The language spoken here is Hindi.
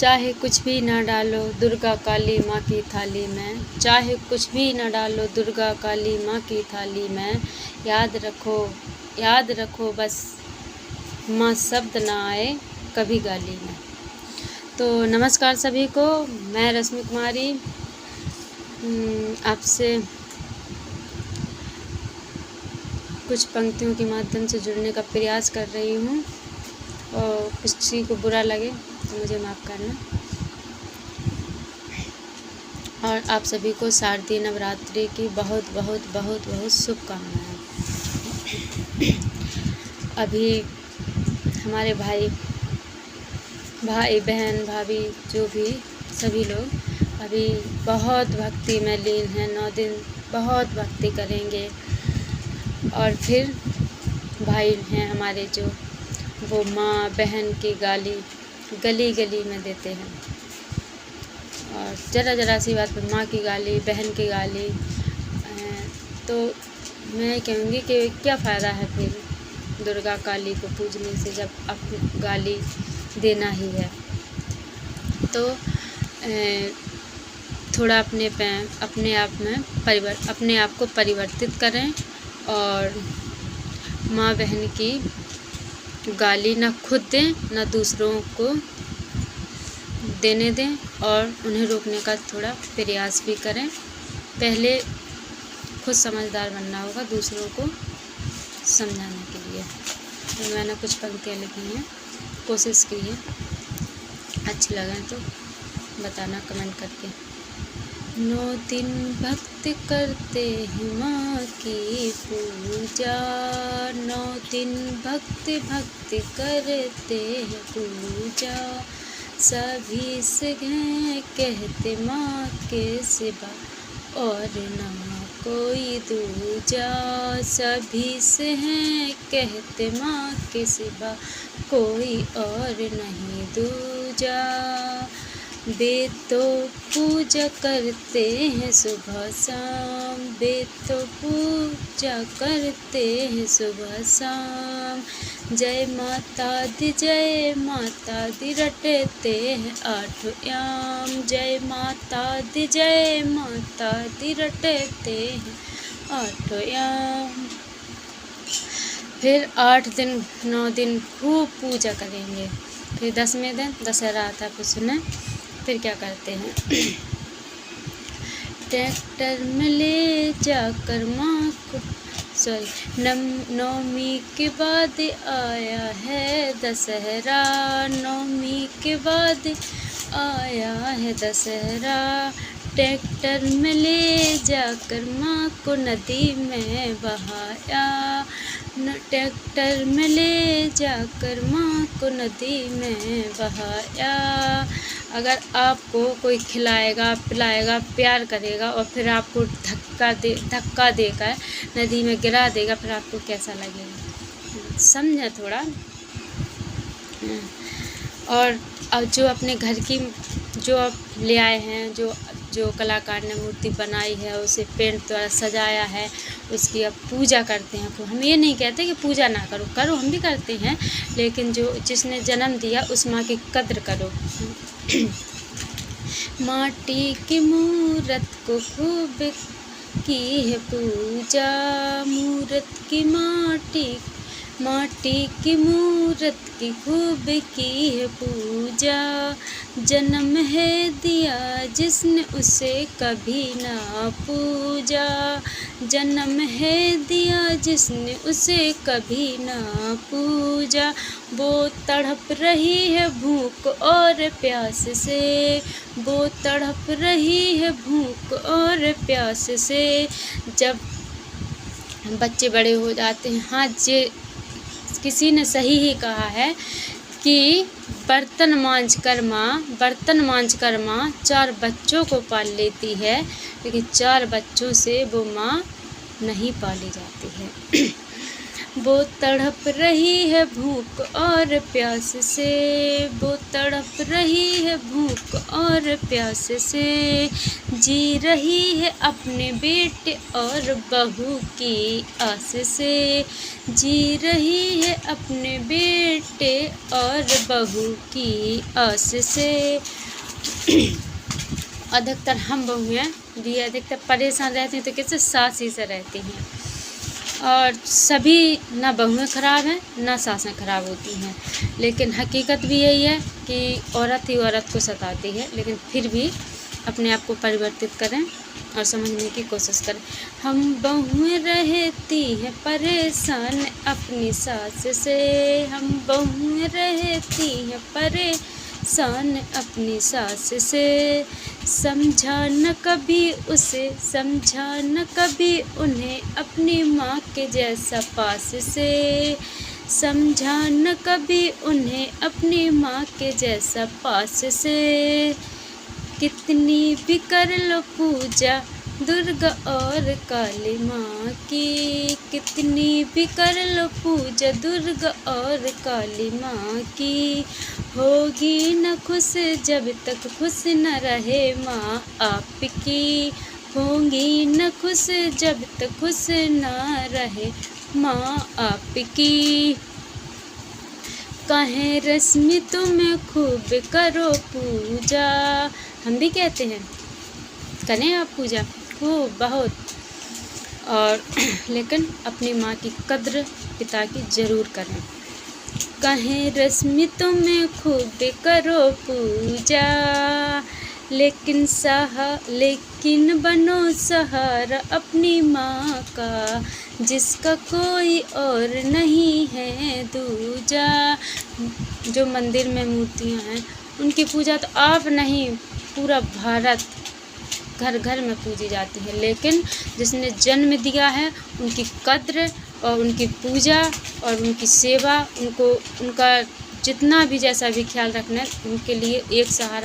चाहे कुछ भी ना डालो दुर्गा काली माँ की थाली में, चाहे कुछ भी ना डालो दुर्गा काली माँ की थाली में, याद रखो बस माँ शब्द ना आए कभी गाली में। तो नमस्कार सभी को, मैं रश्मि कुमारी आपसे कुछ पंक्तियों के माध्यम से जुड़ने का प्रयास कर रही हूँ, और किसी को बुरा लगे तो मुझे माफ़ करना। और आप सभी को शारदीय नवरात्रि की बहुत बहुत बहुत बहुत शुभकामनाएं। अभी हमारे भाई बहन भाभी जो भी सभी लोग अभी बहुत भक्ति में लीन हैं। 9 दिन बहुत भक्ति करेंगे। और फिर भाई हैं हमारे जो वो माँ बहन की गाली गली गली में देते हैं, और ज़रा सी बात पर माँ की गाली बहन की गाली। तो मैं कहूँगी कि क्या फ़ायदा है फिर दुर्गा काली को पूजने से, जब अपनी गाली देना ही है। तो थोड़ा अपने आप को परिवर्तित करें, और माँ बहन की गाली ना खुद दें ना दूसरों को देने दें, और उन्हें रोकने का थोड़ा प्रयास भी करें। पहले खुद समझदार बनना होगा दूसरों को समझाने के लिए। तो मैंने कुछ पंक्तियाँ लिखी हैं, कोशिश की है, अच्छी लगे तो बताना कमेंट करके। 9 दिन भक्ति करते हैं माँ की पूजा, 9 दिन भक्ति करते हैं पूजा, सभी से कहते माँ के सिवा और ना कोई दूजा, सभी से कहते माँ के सिवा कोई और नहीं दूजा। वे तो पूजा करते हैं सुबह शाम, वे तो पूजा करते हैं सुबह शाम, जय माता दी रटते हैं 8 याम, जय माता दी रटते हैं 8 याम। फिर 8 दिन 9 दिन खूब पूजा करेंगे। फिर 10वें दिन दशहरा आता है, फिर सुने फिर क्या करते हैं। ट्रैक्टर में ले जाकर माँ को नवमी के बाद आया है दशहरा, नवमी के बाद आया है दशहरा, ट्रैक्टर में ले जाकर माँ को नदी में बहाया, ट्रैक्टर में ले जाकर माँ को नदी में बहाया। अगर आपको कोई खिलाएगा पिलाएगा प्यार करेगा और फिर आपको धक्का देकर नदी में गिरा देगा, फिर आपको कैसा लगेगा, समझे थोड़ा। और अब जो अपने घर की जो आप ले आए हैं, जो कलाकार ने मूर्ति बनाई है उसे पेंट द्वारा सजाया है, उसकी अब पूजा करते हैं। हम ये नहीं कहते कि पूजा ना करो, हम भी करते हैं, लेकिन जिसने जन्म दिया उस माँ की कद्र करो। माटी की मूरत को खूब की है पूजा, मूरत की माटी की मूरत की खूब की है पूजा, जन्म है दिया जिसने उसे कभी ना पूजा, जन्म है दिया जिसने उसे कभी ना पूजा। वो तड़प रही है भूख और प्यास से, वो तड़प रही है भूख और प्यास से। जब बच्चे बड़े हो जाते हैं, हाँ किसी ने सही ही कहा है कि बर्तन मांझ कर माँ 4 बच्चों को पाल लेती है, लेकिन 4 बच्चों से वो माँ नहीं पाली जाती है। वो तड़प रही है भूख और प्यास से, वो तड़प रही है भूख और प्यास से, जी रही है अपने बेटे और बहू की आस से, जी रही है अपने बेटे और बहू की आस से। अधिकतर हम बहुएं भी अधिकतर परेशान रहती हैं तो कैसे सास ही से रहती हैं, और सभी ना बहुएं ख़राब हैं ना सासें ख़राब होती हैं, लेकिन हकीकत भी यही है कि औरत ही औरत को सताती है। लेकिन फिर भी अपने आप को परिवर्तित करें और समझने की कोशिश करें। हम बहुएं रहती हैं परेशान अपनी सास से, हम बहुएं रहती हैं परेशान अपनी सास से, समझा न कभी उसे, समझा न कभी उन्हें अपनी माँ के जैसा पास से, समझा न कभी उन्हें अपनी माँ के जैसा पास से। कितनी भी कर लो पूजा दुर्गा और काली माँ की, कितनी भी कर लो पूजा दुर्गा और काली माँ की, होगी न खुश जब तक खुश न रहे माँ आपकी, होगी न खुश जब तक खुश न रहे माँ आपकी। कहें रश्मि तुम्हें खूब करो पूजा, हम भी कहते हैं करें आप पूजा खूब बहुत, और लेकिन अपनी माँ की कद्र पिता की ज़रूर करें। कहें रश्मि तुम्हें खूब करो पूजा, लेकिन बनो सहारा अपनी माँ का, जिसका कोई और नहीं है दूजा। जो मंदिर में मूर्तियाँ हैं उनकी पूजा तो आप नहीं पूरा भारत घर घर में पूजी जाती है, लेकिन जिसने जन्म दिया है उनकी कद्र और उनकी पूजा और उनकी सेवा, उनको उनका जितना भी जैसा भी ख्याल रखना है, उनके लिए एक सहारा